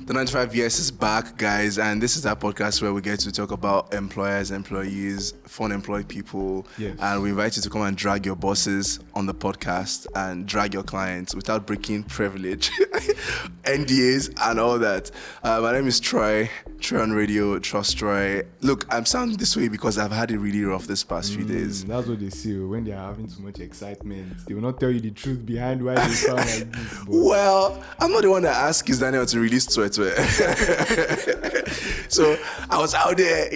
The 95 years is back, guys, and this is our podcast where we get to talk about employers, employees, fun employed people, and we invite you to come and drag your bosses on the podcast and drag your clients without breaking privilege, NDAs, and all that. My name is Troy on radio, Trust Troy. Look, I'm sounding this way because I've had it really rough this past few days. That's what they say when they are having too much excitement. They will not tell you the truth behind why they sound like this. But... Well, I'm not the one that asked Kiss Daniel to release Twe. So I was out there,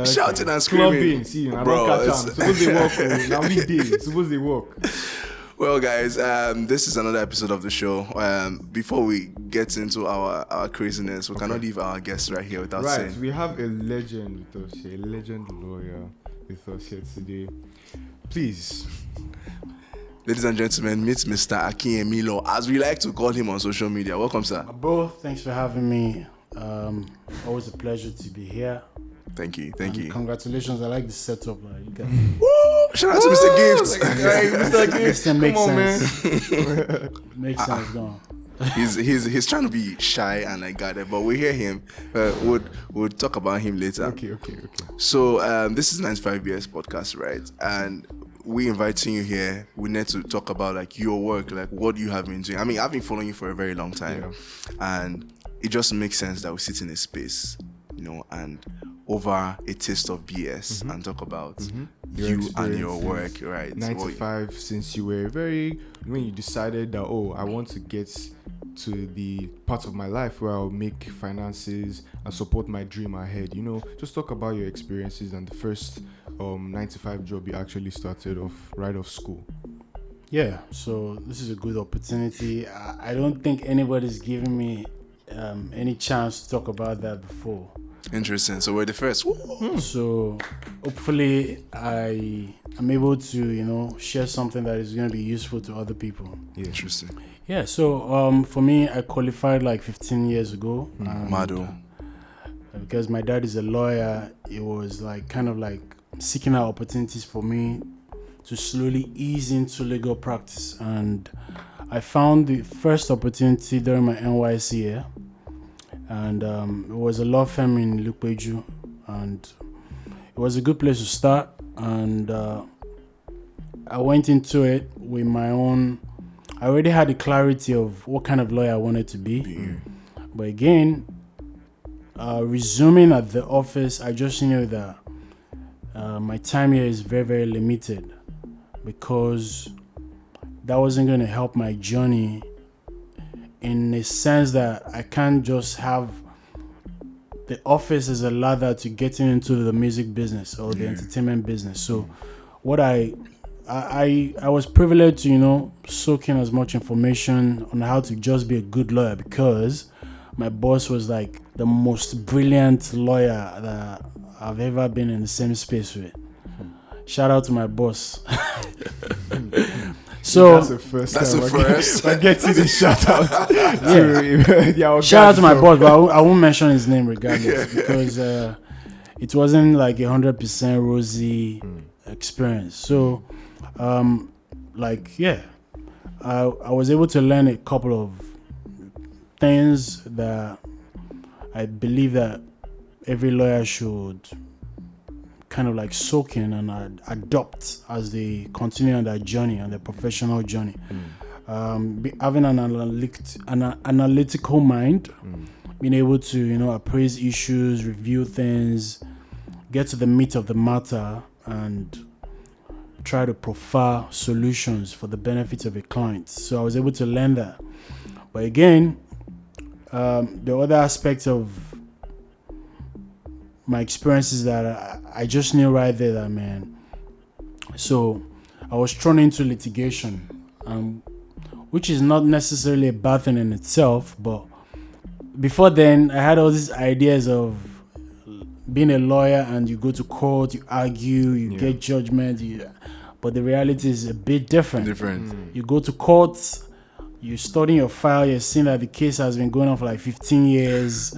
shouting and screaming. Clubbing, see, I don't catch them. Suppose they walk. Now we day. Suppose they walk. Well, guys, this is another episode of the show. Before we get into our craziness, we cannot leave our guests right here without saying. Right, we have a legend with us here, a legend lawyer with us here today. Please. Ladies and gentlemen, meet Mr. Akinyemi, as we like to call him on social media. Welcome, sir. Bro, thanks for having me. Always a pleasure to be here. Thank you. Congratulations, I like the setup. Shout out to Mr. Gift. Mr. Gift, makes come on, sense. Makes sense, go on. He's trying to be shy and I got it, but we hear him. We'll talk about him later. Okay. So this is 95 years podcast, right? And we inviting you here. We need to talk about like your work, like what you have been doing. I mean, I've been following you for a very long time, and it just makes sense that we sit in a space, and over a taste of BS and talk about you and your work, right? 95 since you were when you decided that, I want to get to the part of my life where I'll make finances and support my dream ahead. Just talk about your experiences and the first 95 job you actually started off right off school. Yeah, so this is a good opportunity. I don't think anybody's given me any chance to talk about that before. Interesting. So we're the first. So hopefully I'm able to, share something that is going to be useful to other people. Yeah. Interesting. Yeah, so for me, I qualified like 15 years ago. Mado. Because my dad is a lawyer, it was like kind of like seeking out opportunities for me to slowly ease into legal practice. And I found the first opportunity during my NYC year. And it was a law firm in Lukweju, and it was a good place to start. And I went into it with my own. I already had the clarity of what kind of lawyer I wanted to be. But again, resuming at the office, I just knew that my time here is very, very limited, because that wasn't going to help my journey, in a sense that I can't just have the office as a ladder to getting into the music business or the entertainment business. So what I was privileged to, soak in as much information on how to just be a good lawyer, because my boss was like the most brilliant lawyer that I've ever been in the same space with. Shout out to my boss. So that's the first. I get to the shout out. Shout out to my boss, but I won't mention his name regardless, because it wasn't like 100% rosy experience. So, I was able to learn a couple of things that I believe that every lawyer should kind of like soak in and adopt as they continue on their journey, on their professional journey. Having an analytical mind, being able to appraise issues, review things, get to the meat of the matter, and try to profile solutions for the benefit of a client. So I was able to learn that. But again, the other aspect of my experiences that I just knew right there that, man. So I was thrown into litigation, which is not necessarily a bad thing in itself, but before then I had all these ideas of being a lawyer and you go to court, you argue, you get judgment, but the reality is a bit different. You go to court, you study your file, you're seeing that the case has been going on for like 15 years.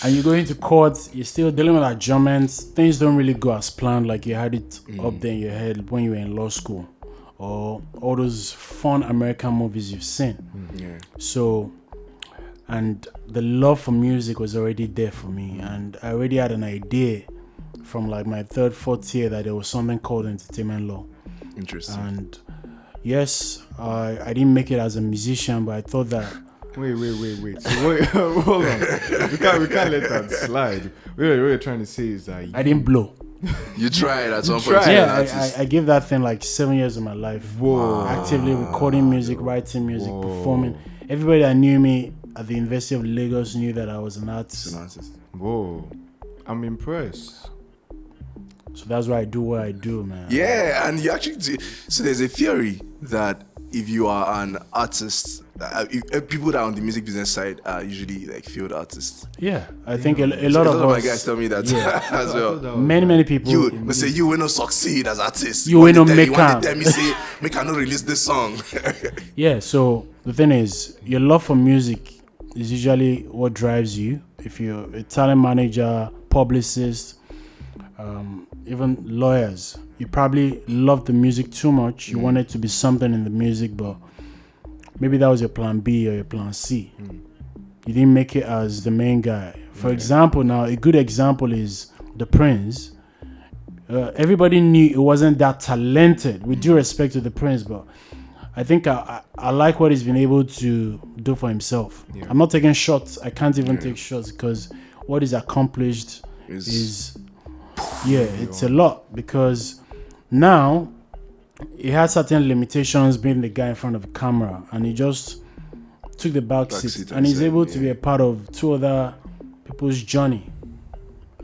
And you go into court, you're still dealing with adjournments. Things don't really go as planned, like you had it up there in your head when you were in law school, or all those fun American movies you've seen. So and the love for music was already there for me, and I already had an idea from like my third, fourth year that there was something called entertainment law. Interesting. And yes, I didn't make it as a musician, but I thought that. Wait. So wait, hold on. We can't let that slide. What you're trying to say is that I didn't blow. You tried at some point. Yeah, I gave that thing like 7 years of my life. Whoa. Actively recording music, writing music, performing. Everybody that knew me at the University of Lagos knew that I was an artist. Whoa. I'm impressed. So that's why I do what I do, man. Yeah, and you actually do. So there's a theory that if you are an artist, people that are on the music business side are usually like field artists. Yeah, I think a lot of my us. guys tell me that as well. Many people. You say you will not succeed as artists. You will not make You want to tell me say make I not release this song. Yeah. So the thing is, your love for music is usually what drives you. If you're a talent manager, publicist, even lawyers, you probably love the music too much. You want it to be something in the music, but maybe that was your plan B or your plan C. You didn't make it as the main guy. For example, now a good example is the Prince. Everybody knew it wasn't that talented. With due respect to the Prince, but I think I like what he's been able to do for himself. Yeah. I'm not taking shots. I can't even take shots because what he's accomplished is it's a lot, because now he has certain limitations being the guy in front of the camera, and he just took the back seat, and he's able to be a part of two other people's journey,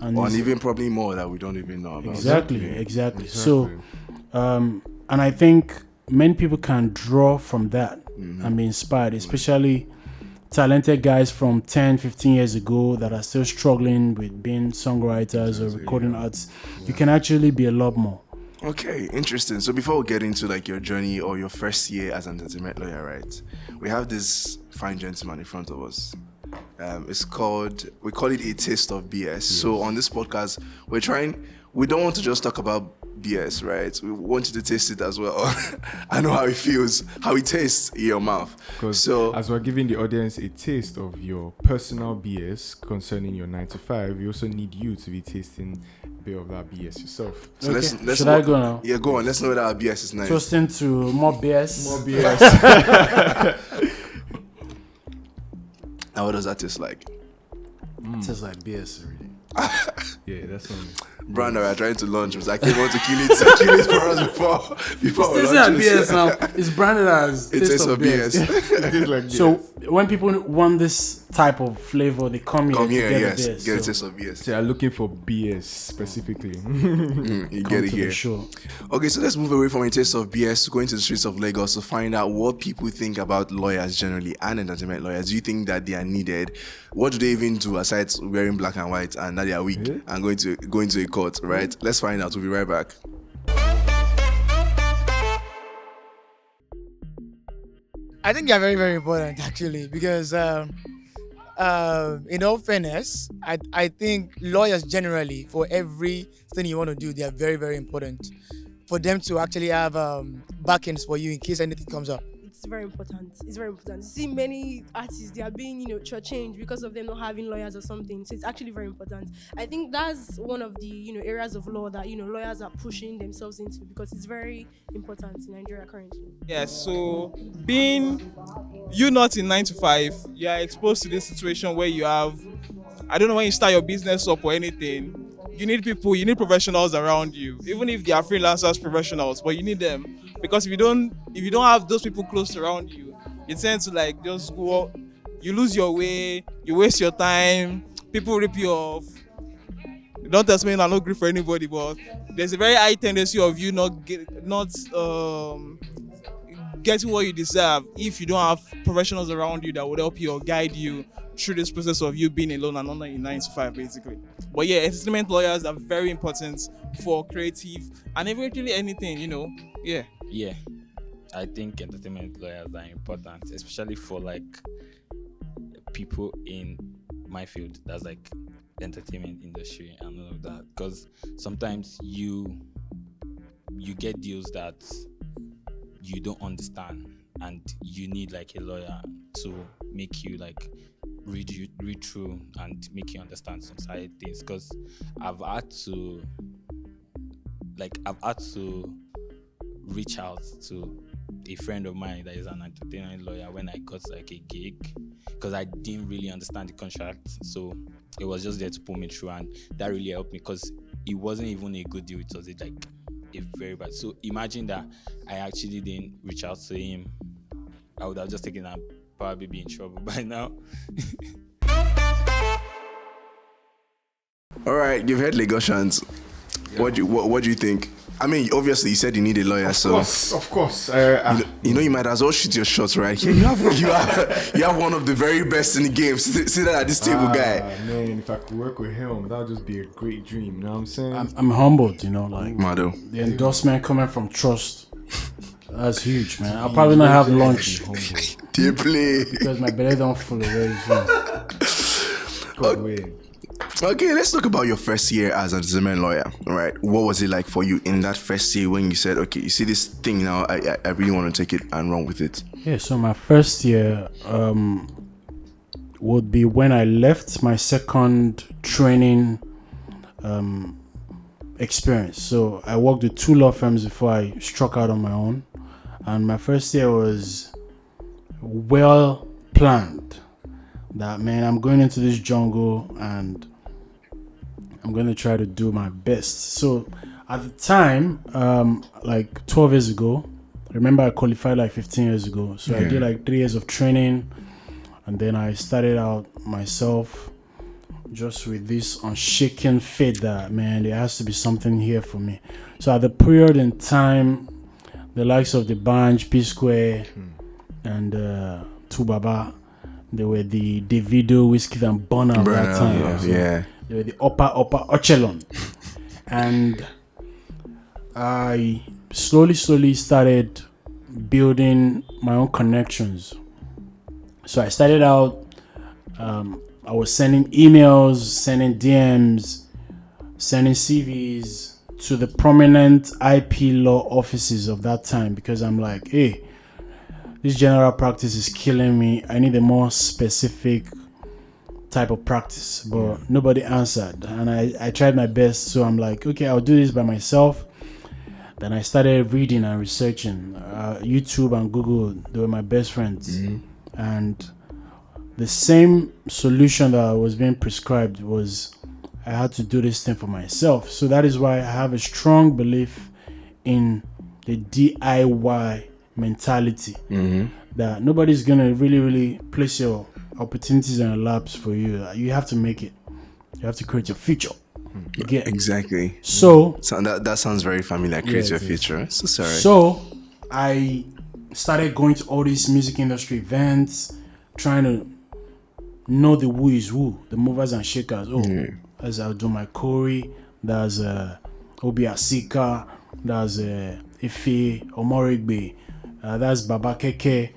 and even probably more that we don't even know about. Exactly. So and I think many people can draw from that and be inspired, especially talented guys from 10-15 years ago that are still struggling with being songwriters or recording artists. You can actually be a lot more. Okay, interesting. So before we get into like your journey or your first year as an entertainment lawyer, right? We have this fine gentleman in front of us. We call it a taste of BS. Yes. So on this podcast, we don't want to just talk about BS, right? We want you to taste it as well. I know how it feels, how it tastes in your mouth. So as we're giving the audience a taste of your personal BS concerning your 9 to 5, we also need you to be tasting a bit of that BS yourself. So let's Should I go now? Yeah, go on. Let's know that our BS is nice. Toasting to more BS. More BS. Now, what does that taste like? It tastes like BS already. Yeah, that's one. Brandon, we are trying to launch. I came on to kill it for us before we launch BS now. It's branded as taste of BS. It tastes like BS. So when people want this type of flavor, they come here to get the BS. Get a taste of BS. So you're looking for BS specifically. You get it here. Sure. Okay, so let's move away from a taste of BS to go into the streets of Lagos to find out what people think about lawyers generally and entertainment lawyers. Do you think that they are needed? What do they even do aside wearing black and white and that they are weak and going to a court, right? Let's find out. We'll be right back. I think they're very, very important actually, because in all fairness, I think lawyers generally, for everything you want to do, they are very, very important for them to actually have backends for you in case anything comes up. It's very important. It's very important. You see many artists, they are being, shortchanged because of them not having lawyers or something. So it's actually very important. I think that's one of the, areas of law that, lawyers are pushing themselves into, because it's very important in Nigeria currently. Yes, so being you not in 9 to 5, you are exposed to this situation where you have, I don't know, when you start your business up or anything, you need people, you need professionals around you, even if they are freelancers, professionals, but you need them. Because if you don't have those people close around you, you tend to just go, you lose your way, you waste your time, people rip you off. Don't tell me I'm not good for anybody, but there's a very high tendency of you not getting what you deserve if you don't have professionals around you that would help you or guide you through this process of you being alone and not in 9 to 5, basically. But yeah, entertainment lawyers are very important for creative and eventually anything, Yeah. Yeah, I think entertainment lawyers are important, especially for people in my field, that's entertainment industry and all of that. Because sometimes you get deals that you don't understand, and you need a lawyer to make you read through and make you understand some side things, because I've had to reach out to a friend of mine that is an entertainment lawyer when I got like a gig, because I didn't really understand the contract, so it was just there to pull me through, and that really helped me, because it wasn't even a good deal, it was like a very bad. So imagine that I actually didn't reach out to him, I would have just taken that, probably be in trouble by now. All right, you've heard Lagosians. Yeah. What do you think? I mean, obviously, you said you need a lawyer, Of course. You might as well shoot your shots right here. You have one of the very best in the game. Sit that at this table, guy. Man, if I could work with him, that would just be a great dream. You know what I'm saying? I'm humbled, like Mado. The endorsement coming from Trust. That's huge, man. I'll probably not have lunch. Deeply. Because my belly don't full already. Okay, let's talk about your first year as a Zemen lawyer. All right, what was it like for you in that first year when you said, okay, you see this thing now, I really want to take it and run with it? Yeah, so my first year would be when I left my second training experience. So I worked with 2 law firms before I struck out on my own. And my first year was well planned. That, man, I'm going into this jungle and I'm going to try to do my best. So at the time, like 12 years ago, remember I qualified like 15 years ago. So I did like 3 years of training, and then I started out myself just with this unshaken faith that, man, there has to be something here for me. So at the period in time, the likes of the Banj, P Square, and Tubaba, they were the Davido, Whiskey and Burna at that time. Yeah. They were the upper echelon. And I slowly started building my own connections. So I started out, I was sending emails, sending DMs, sending CVs to the prominent IP law offices of that time, because I'm like, hey, this general practice is killing me. I need a more specific type of practice, but nobody answered. And I tried my best. So I'm like, okay, I'll do this by myself. Then I started reading and researching. YouTube and Google, they were my best friends. And the same solution that was being prescribed was I had to do this thing for myself. So that is why I have a strong belief in the DIY mentality, that nobody's gonna really place your opportunities in your laps for you. You have to make it. You have to create your future. Exactly. So that sounds very familiar. Create your future. So sorry. So I started going to all these music industry events, trying to know the who is who, the movers and shakers. As I'll do my Corey, there's Obi Asika, there's Ife Omorigbe, that's Baba Keke,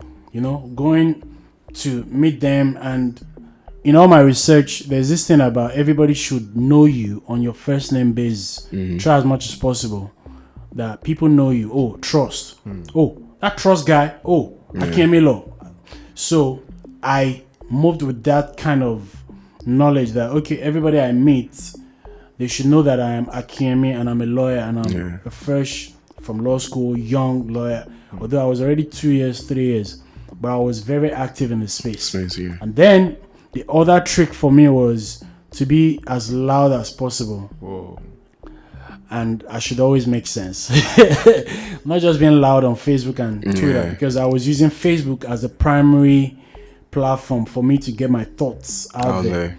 going to meet them. And in all my research, there's this thing about everybody should know you on your first name basis. Try as much as possible that people know you. Oh, Trust. Oh, that Trust guy. Oh, Akinyemi Law. So I moved with that kind of knowledge that, okay, everybody I meet, they should know that I am Akinyemi and I'm a lawyer and I'm a fresh from law school, young lawyer. Although I was already 2 years, 3 years, but I was very active in the space. And then the other trick for me was to be as loud as possible. Whoa. And I should always make sense. Not just being loud on Facebook and Twitter, because I was using Facebook as the primary platform for me to get my thoughts out there.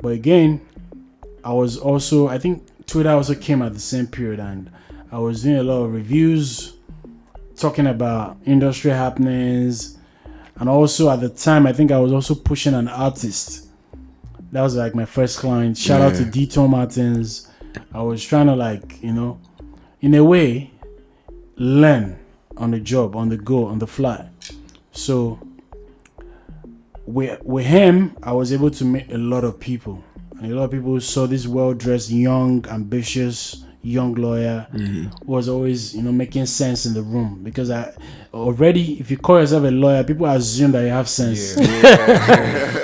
But again, I think Twitter also came at the same period, and I was doing a lot of reviews, talking about industry happenings. And also at the time, I think I was also pushing an artist. That was like my first client. Shout out to Dito Martins. I was trying to in a way, learn on the job, on the go, on the fly. So with him, I was able to meet a lot of people. And a lot of people saw this well-dressed, young, ambitious, young lawyer who was always, making sense in the room. Because if you call yourself a lawyer, people assume that you have sense.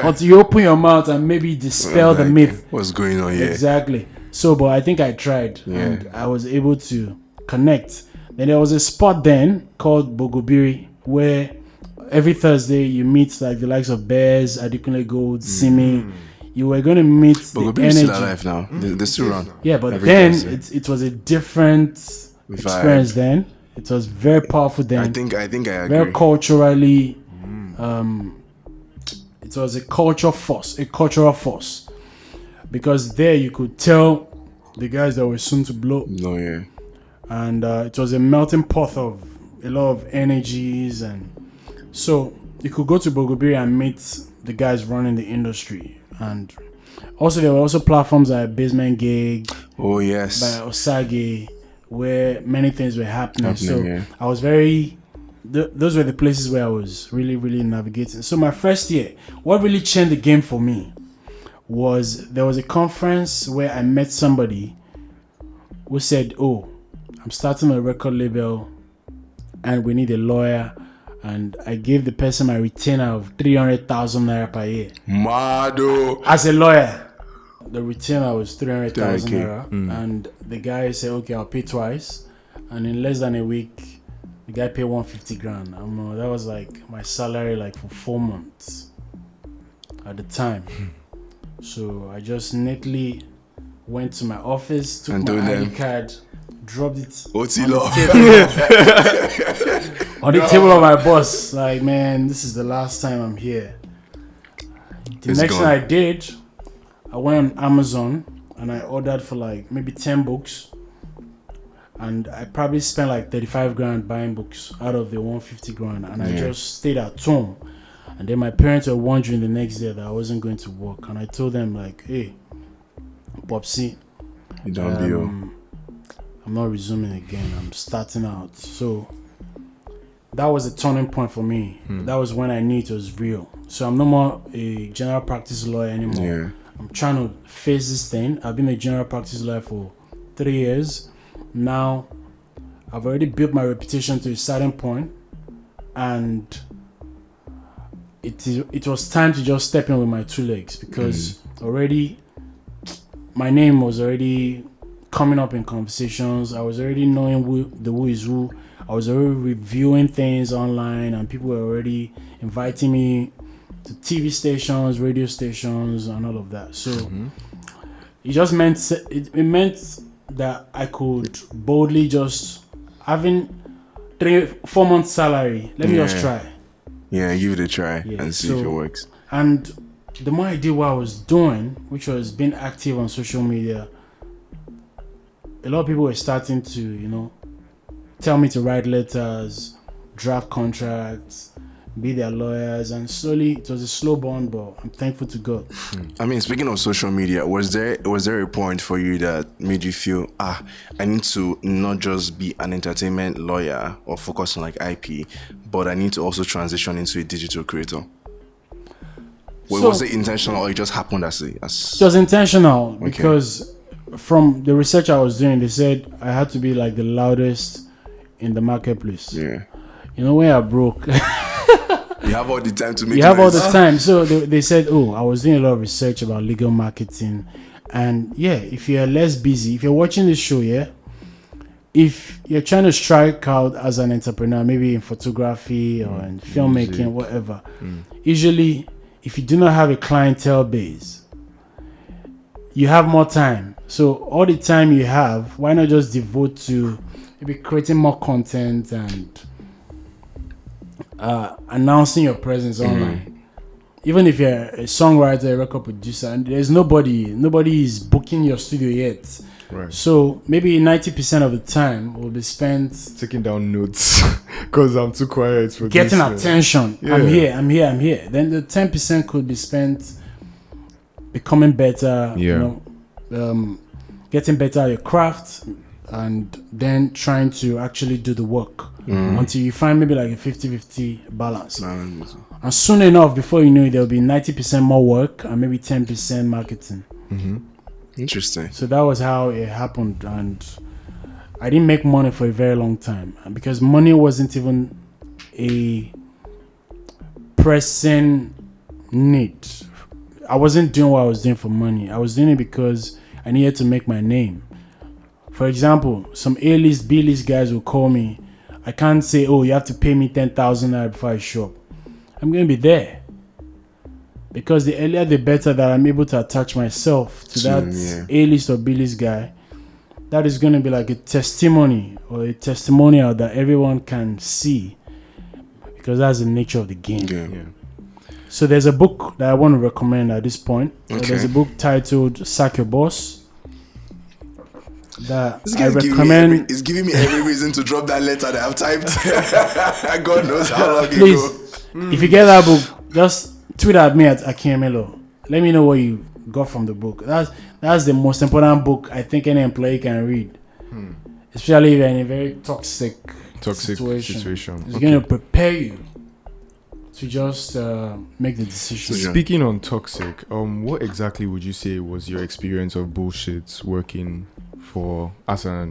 Until you open your mouth and maybe dispel the myth. What's going on here? Exactly. So, but I think I tried and I was able to connect. Then there was a spot then called Bogobiri where every Thursday you meet like the likes of Bears, Adekunle Gold, Simi. You were going to meet But the energy. still alive now. They're still around. Yeah, but Every then Thursday. it was a different experience then. It was very powerful then. I think I agree. Very culturally, it was a cultural force. Because there you could tell the guys that were soon to blow. No, yeah. And it was a melting pot of a lot of energies. And so you could go to Bogobiri and meet the guys running the industry. And also there were also platforms like Basement Gig, Oh yes. by Osage, where many things were happening. So yeah. I was those were the places where I was really, really navigating. So my first year, what really changed the game for me was there was a conference where I met somebody who said, "Oh, I'm starting a record label and we need a lawyer." And I gave the person my retainer of 300,000 naira per year. Mado. As a lawyer, the retainer was 300,000 Okay. naira. And the guy said, "Okay, I'll pay twice." And in less than a week, the guy paid 150 grand. That was like my salary like for 4 months at the time. So I just neatly went to my office, took And my told ID them. card, dropped it Oti on the love. table, on the table of my boss. Like, man, this is the last time I'm here. The It's next gone. thing I did, I went on Amazon and I ordered for like maybe 10 books. And I probably spent like 35 grand buying books out of the 150 grand. And I just stayed at home. And then my parents were wondering the next day that I wasn't going to work. And I told them like, "Hey, Popsy, You don't be I'm not resuming again. I'm starting out." So that was a turning point for me. That was when I knew it was real. So I'm no more a general practice lawyer anymore. Yeah. I'm trying to face this thing. I've been a general practice lawyer for 3 years. Now I've already built my reputation to a certain point, and it was time to just step in with my 2 legs, because already my name was already coming up in conversations. I was already knowing who is who. I was already reviewing things online, and people were already inviting me to TV stations, radio stations, and all of that. So it just meant it meant that I could boldly just having 3-4 months salary. Let me just try. Yeah, give it a try Yeah, and see if so- it works. And the more I did what I was doing, which was being active on social media, a lot of people were starting to, tell me to write letters, draft contracts, be their lawyers, and slowly it was a slow burn, but I'm thankful to God. I mean, speaking of social media, was there a point for you that made you feel, I need to not just be an entertainment lawyer or focus on like IP, but I need to also transition into a digital creator? Was it intentional or it just happened as It was intentional because from the research I was doing, they said I had to be like the loudest in the marketplace. Yeah. When you're broke, You have all the time to make you have all the noise. time. So they said, I was doing a lot of research about legal marketing. And if you're less busy, if you're watching this show, if you're trying to strike out as an entrepreneur, maybe in photography or in filmmaking, whatever, usually if you do not have a clientele base, you have more time. So all the time you have, why not just devote to maybe creating more content and announcing your presence online? Even if you're a songwriter, a record producer, and there's nobody is booking your studio yet. Right. So maybe 90% of the time will be spent Taking down notes because I'm too quiet for getting this. attention. Yeah. I'm here. Then the 10% could be spent becoming better, getting better at your craft, and then trying to actually do the work until you find maybe like a 50-50 balance. And soon enough, before you know it, there'll be 90% more work and maybe 10% marketing. Interesting. So that was how it happened. And I didn't make money for a very long time, and because money wasn't even a pressing need. I wasn't doing what I was doing for money. I was doing it because I needed to make my name. For example, some A-list, B-list guys will call me. I can't say, oh, you have to pay me 10,000 naira before I show up. I'm going to be there. Because the earlier the better that I'm able to attach myself to that A-list or B-list guy, that is going to be like a testimony or a testimonial that everyone can see. Because that's the nature of the game. Yeah. So there's a book that I want to recommend at this point. Okay. There's a book titled Sack Your Boss that This I guy's recommend. It's giving me every reason to drop that letter that I've typed. God knows how long Please, ago. if you get that book, just tweet at me at Akinyemi. Let me know what you got from the book. That's the most important book I think any employee can read. Especially if you're in a very toxic situation. It's going to prepare you to just make the decision. So speaking on toxic, what exactly would you say was your experience of bullshit working for as a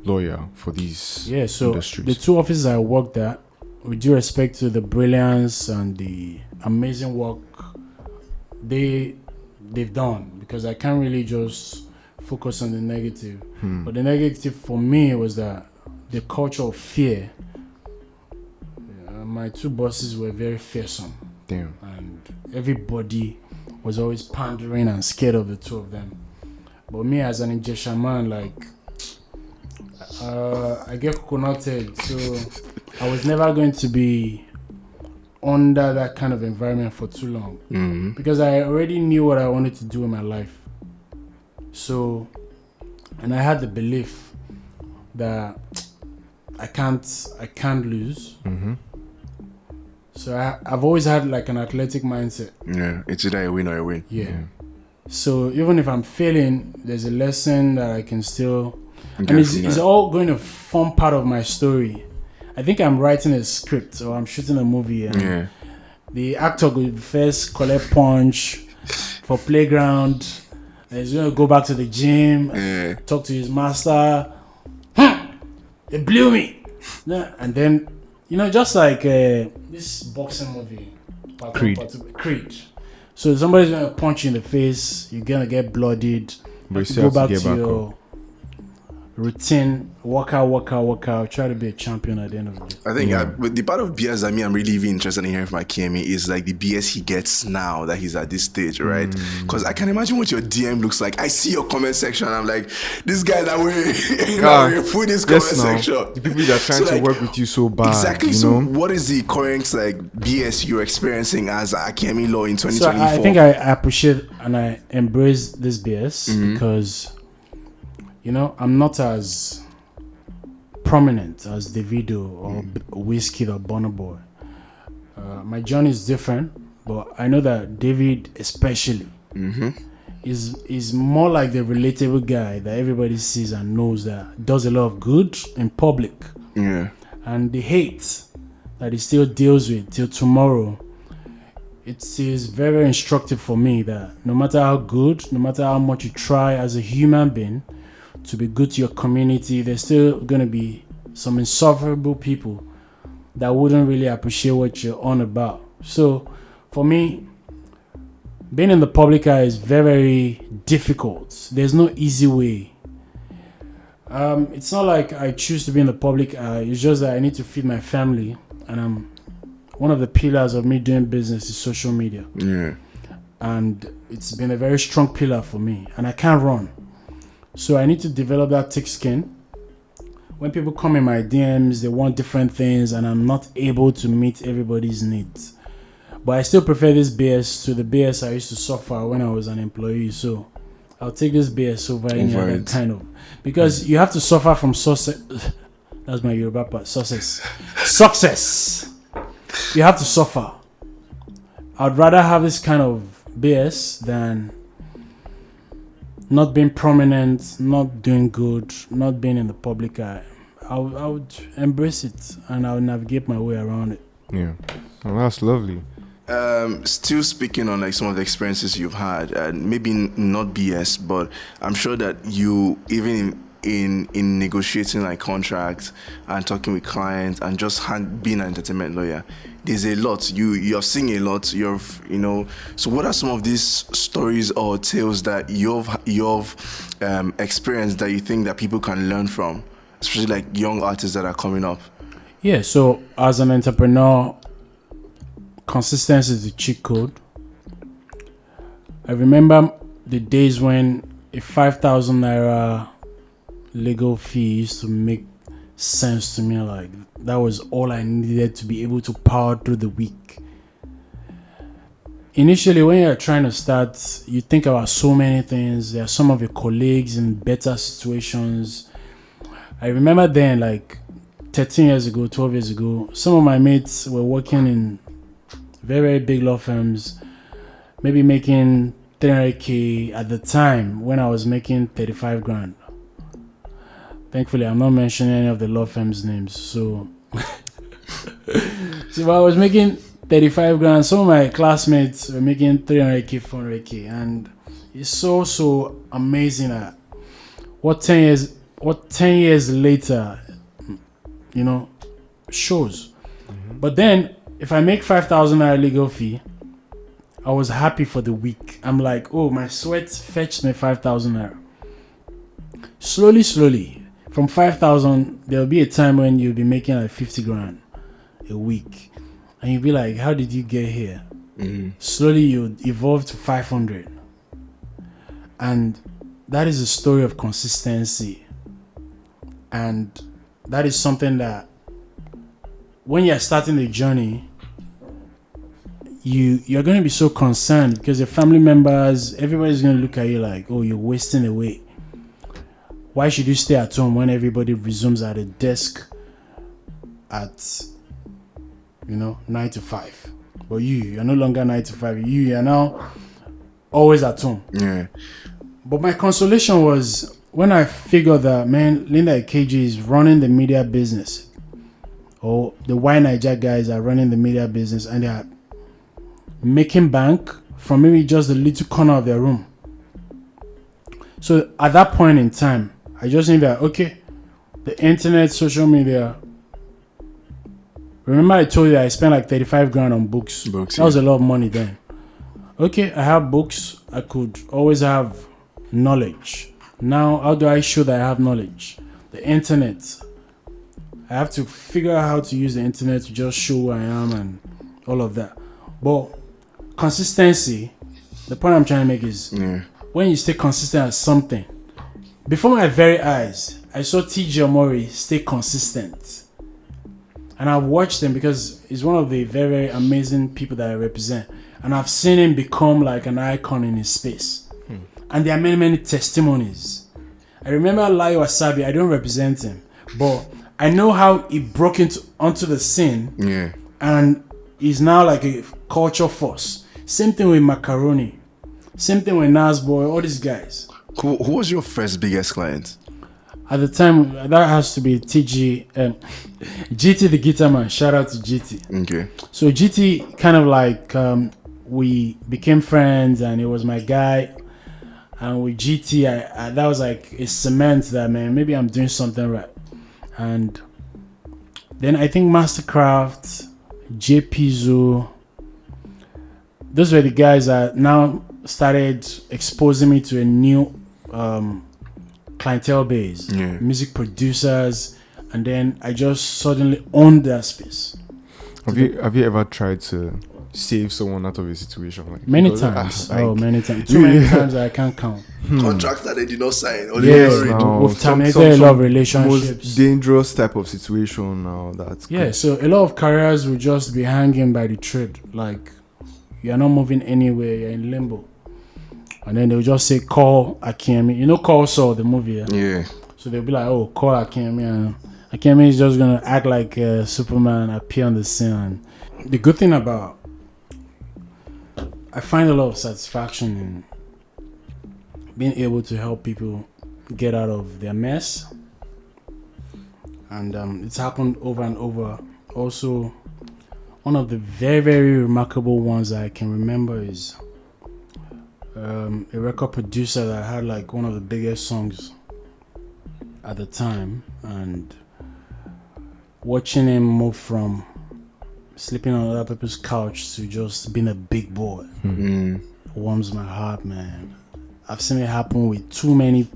lawyer for these industries? The two offices I worked at, with due respect to the brilliance and the amazing work they've done, because I can't really just focus on the negative. But the negative for me was that the culture of fear. My two bosses were very fearsome. Damn. And everybody was always pandering and scared of the two of them. But me as an Egyptian man, like, I get coconutted, so I was never going to be under that kind of environment for too long. Because I already knew what I wanted to do in my life. So, and I had the belief that I can't lose. So I've always had like an athletic mindset. Yeah, it's either a win or a win. Yeah. So even if I'm failing, there's a lesson that I can still... And it's all going to form part of my story. I think I'm writing a script or I'm shooting a movie. And the actor will first collect punch for playground. And he's going to go back to the gym, talk to his master. It blew me. And then... just like this boxing movie, Creed. So somebody's gonna punch you in the face, you're gonna get bloodied, but you go back to your routine, work out, try to be a champion at the end of the day. I think with the part of BS that I'm really even interested in hearing from Akinyemi is like the BS he gets now that he's at this stage, right? Because I can imagine what your DM looks like. I see your comment section, I'm like, this guy that way, put his comment section. The people that are trying to work with you so bad. Exactly. So what is the current like BS you're experiencing as Akinyemi Law in 2024? So I think I appreciate and I embrace this BS because I'm not as prominent as Davido or Wizkid or Burna Boy. My journey is different, but I know that David especially is more like the relatable guy that everybody sees and knows that does a lot of good in public. Yeah. And the hate that he still deals with till tomorrow, it is very, very instructive for me that no matter how good, no matter how much you try as a human being to be good to your community, there's still going to be some insufferable people that wouldn't really appreciate what you're on about. So for me, being in the public eye is very, very difficult. There's no easy way. It's not like I choose to be in the public eye. It's just that I need to feed my family, and one of the pillars of me doing business is social media. Yeah. And it's been a very strong pillar for me, and I can't run. So I need to develop that thick skin. When people come in my DMs, they want different things, and I'm not able to meet everybody's needs. But I still prefer this BS to the BS I used to suffer when I was an employee. So I'll take this BS over any other kind of... Because you have to suffer from success. That's my Yoruba part. Success. You have to suffer. I'd rather have this kind of BS than not being prominent, not doing good, not being in the public eye. I would embrace it and I would navigate my way around it. Yeah. Well, that's lovely. Still speaking on like some of the experiences you've had, and maybe not BS, but I'm sure that you, even in negotiating like contracts and talking with clients and just being an entertainment lawyer? There's a lot. You're seeing a lot. So what are some of these stories or tales that you've experienced that you think that people can learn from, especially like young artists that are coming up? Yeah. So as an entrepreneur, consistency is the cheat code. I remember the days when a 5,000 naira legal fee used to make sense to me. Like, that was all I needed to be able to power through the week. Initially, when you're trying to start, you think about so many things. There are some of your colleagues in better situations. I remember then, like 13 years ago, 12 years ago, some of my mates were working in very, very big law firms, maybe making 300K at the time when I was making 35 grand. Thankfully, I'm not mentioning any of the law firms' names. So I was making 35 grand. Some of my classmates were making 300K, 400K. And it's so amazing that what 10 years later, shows. Mm-hmm. But then, if I make 5,000 naira legal fee, I was happy for the week. I'm like, oh, my sweat fetched me 5,000 naira. Slowly, from 5,000, there'll be a time when you'll be making like 50 grand a week. And you'll be like, how did you get here? Mm-hmm. Slowly, you evolve to 500. And that is a story of consistency. And that is something that when you're starting the journey, you're going to be so concerned because your family members, everybody's going to look at you like, oh, you're wasting away. Why should you stay at home when everybody resumes at a desk at 9 to 5? But you're no longer 9 to 5. You're now always at home. Yeah. But my consolation was when I figured that, man, Linda KG is running the media business, or the Y Niger guys are running the media business, and they are making bank from maybe just a little corner of their room. So at that point in time, I just knew that, okay, the internet, social media. Remember I told you I spent like 35 grand on books. That was a lot of money then. Okay, I have books. I could always have knowledge. Now, how do I show that I have knowledge? The internet. I have to figure out how to use the internet to just show who I am and all of that. But consistency, the point I'm trying to make is when you stay consistent at something. Before my very eyes, I saw TJ Omori stay consistent. And I've watched him because he's one of the very, very amazing people that I represent. And I've seen him become like an icon in his space. And there are many, many testimonies. I remember Layo Wasabi, I don't represent him, but I know how he broke onto the scene. Yeah. And he's now like a culture force. Same thing with Macaroni. Same thing with Nasboy, all these guys. Who was your first biggest client? At the time, that has to be GT the guitar man. Shout out to GT. Okay. So GT kind of like, we became friends and he was my guy. And with GT, that was like a cement that, man, maybe I'm doing something right. And then I think Mastercraft, JPzo, those were the guys that now started exposing me to a new clientele base, music producers, and then I just suddenly owned that space. Have you ever tried to save someone out of a situation? Like, many times. Many times. Too many times I can't count. Contracts that they did not sign. We've terminated a lot of relationships. Most dangerous type of situation now. So a lot of careers will just be hanging by the thread. Like, you're not moving anywhere. You're in limbo. And then they'll just say, call Akinyemi. You know Call Saul, the movie? Yeah. So they'll be like, oh, call Akinyemi. And Akinyemi is just going to act like Superman, appear on the scene. And the good thing about, I find a lot of satisfaction in being able to help people get out of their mess. And it's happened over and over. Also, one of the very, very remarkable ones that I can remember is a record producer that had like one of the biggest songs at the time, and watching him move from sleeping on other people's couch to just being a big boy warms my heart, man. I've seen it happen with too many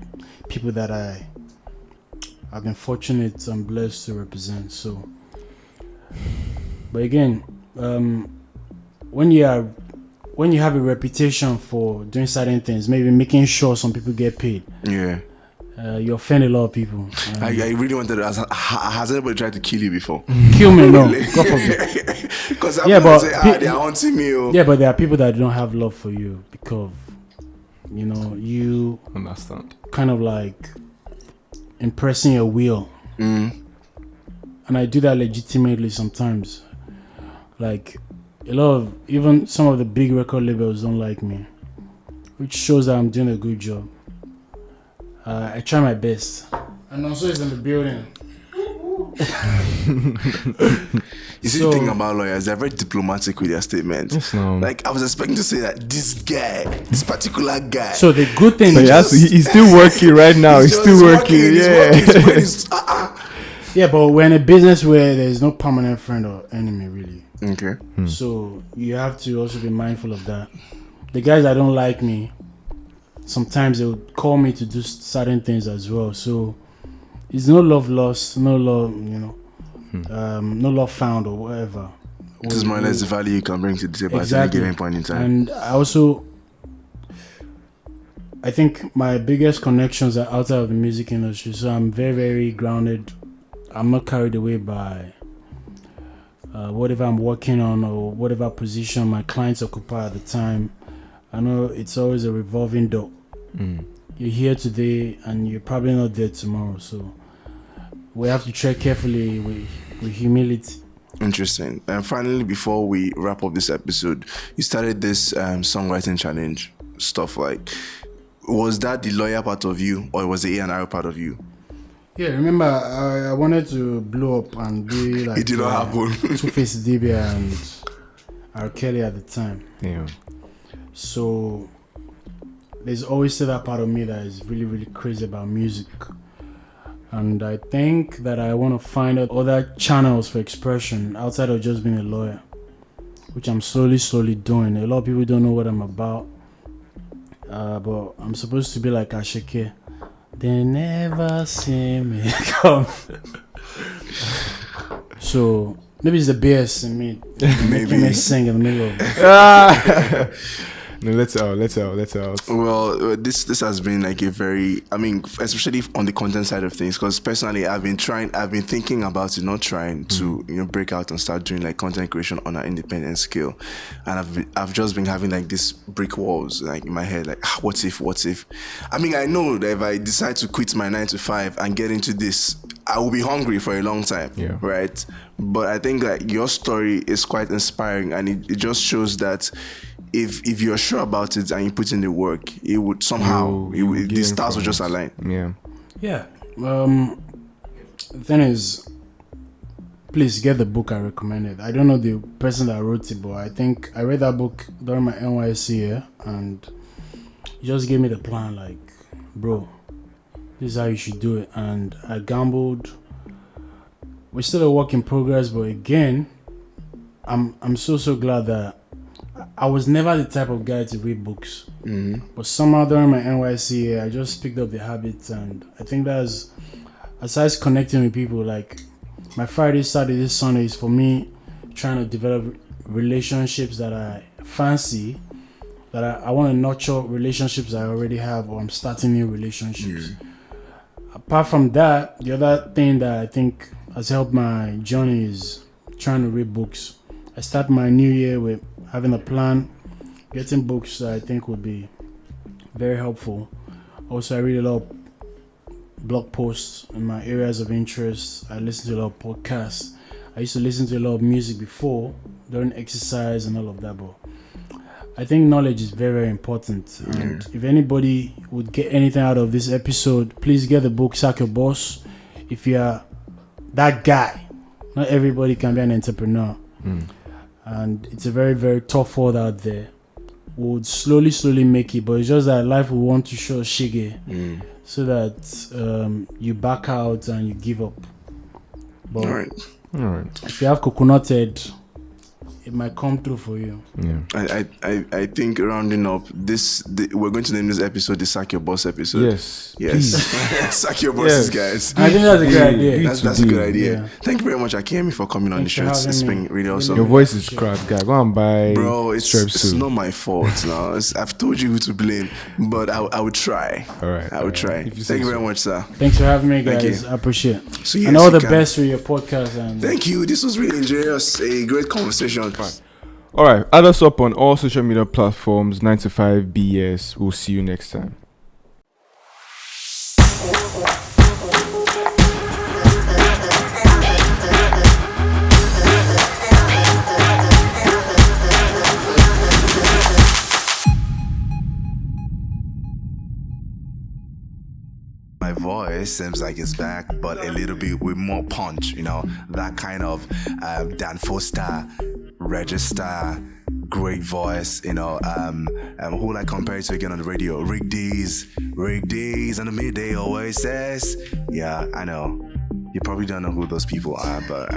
people that I've been fortunate and blessed to represent. So, but again, when you have a reputation for doing certain things, maybe making sure some people get paid, you offend a lot of people. I really wanted to ask, has anybody tried to kill you before? Kill me? No, God forbid. Because I'm going to say, they're haunting me. Yeah, but there are people that don't have love for you because, you understand, kind of like impressing your will. And I do that legitimately sometimes. Like, a lot of, even some of the big record labels don't like me, which shows that I'm doing a good job. I try my best. And also it's in the building. You see, the thing about lawyers, they're very diplomatic with their statements. Yes, no. Like, I was expecting to say that this particular guy. So the good thing is he's still working right now. He's still working. Yeah, but we're in a business where there's no permanent friend or enemy, really. Okay. So you have to also be mindful of that. The guys that don't like me, sometimes they would call me to do certain things as well. So it's no love lost, no love, no love found or whatever. This is more or less the value you can bring to the table at any given point in time. And I think my biggest connections are outside of the music industry. So I'm very, very grounded. I'm not carried away by whatever I'm working on or whatever position my clients occupy at the time. I know it's always a revolving door. You're here today and you're probably not there tomorrow. So we have to tread carefully with humility. Interesting. And finally, before we wrap up this episode, you started this songwriting challenge stuff. Like, was that the lawyer part of you, or was the A&R part of you? Yeah, remember I wanted to blow up and be like it did not happen. Two-Face Dibia and R. Kelly at the time. Yeah. So there's always still that part of me that is really, really crazy about music. And I think that I want to find out other channels for expression outside of just being a lawyer, which I'm slowly doing. A lot of people don't know what I'm about. But I'm supposed to be like Ashike. They never see me come. So maybe it's the BS in me. Maybe me sing in the middle of it. No, let's out. Well, this has been like a very, especially on the content side of things, because personally I've been thinking about it, not trying to break out and start doing like content creation on an independent scale, and I've just been having like these brick walls like in my head, like what if? I know that if I decide to quit my 9 to 5 and get into this, I will be hungry for a long time, right? But I think that your story is quite inspiring, and it just shows that if you're sure about it and you put in the work, it would somehow the stars will just align. Yeah. The thing is, please get the book I recommended. I don't know the person that wrote it, but I think I read that book during my NYC year, and he just gave me the plan, like, bro, this is how you should do it. And I gambled. We're still a work in progress, but again, I'm so glad that I was never the type of guy to read books. But somehow during my NYC year, I just picked up the habit, and I think that's, aside connecting with people, like my Friday, Saturday, Sunday is for me trying to develop relationships that I fancy, that I want to nurture relationships I already have, or I'm starting new relationships. Apart from that, the other thing that I think has helped my journey is trying to read books. I start my new year with having a plan, getting books that I think would be very helpful. Also, I read a lot of blog posts in my areas of interest. I listen to a lot of podcasts. I used to listen to a lot of music before, during exercise and all of that, but I think knowledge is very, very important. And if anybody would get anything out of this episode, please get the book Sack Your Boss. If you're that guy, not everybody can be an entrepreneur. And it's a very, very tough world out there would slowly make it, but it's just that life will want to show shige, so that you back out and you give up. But All right. if you have coconut head, it might come through for you. Yeah. I think rounding up we're going to name this episode the Sack Your Boss episode. Yes. Sack your bosses, guys. I think that's a good idea. That's a good idea. Yeah. Thank you very much, Akinyemi, for coming on the show. Thanks for It's having been me. really awesome. Your voice is cracked, guy. Go and buy Bro, it's Strepsil. not my fault now. I've told you who to blame, but I would try. All right. I would try. If you say Thank you so. very much, sir. Thanks for having me, Thank guys. you. I appreciate it. So yes, and all you the can- best with your podcast. And Thank you. This was really enjoyous. A great conversation. All right. Add us up on all social media platforms. 9to5BS. We'll see you next time. My voice seems like it's back, but a little bit with more punch, that kind of Dan Foster register, great voice, who will I compare it to again on the radio? Rick D's on the midday always says, yeah, I know. You probably don't know who those people are, but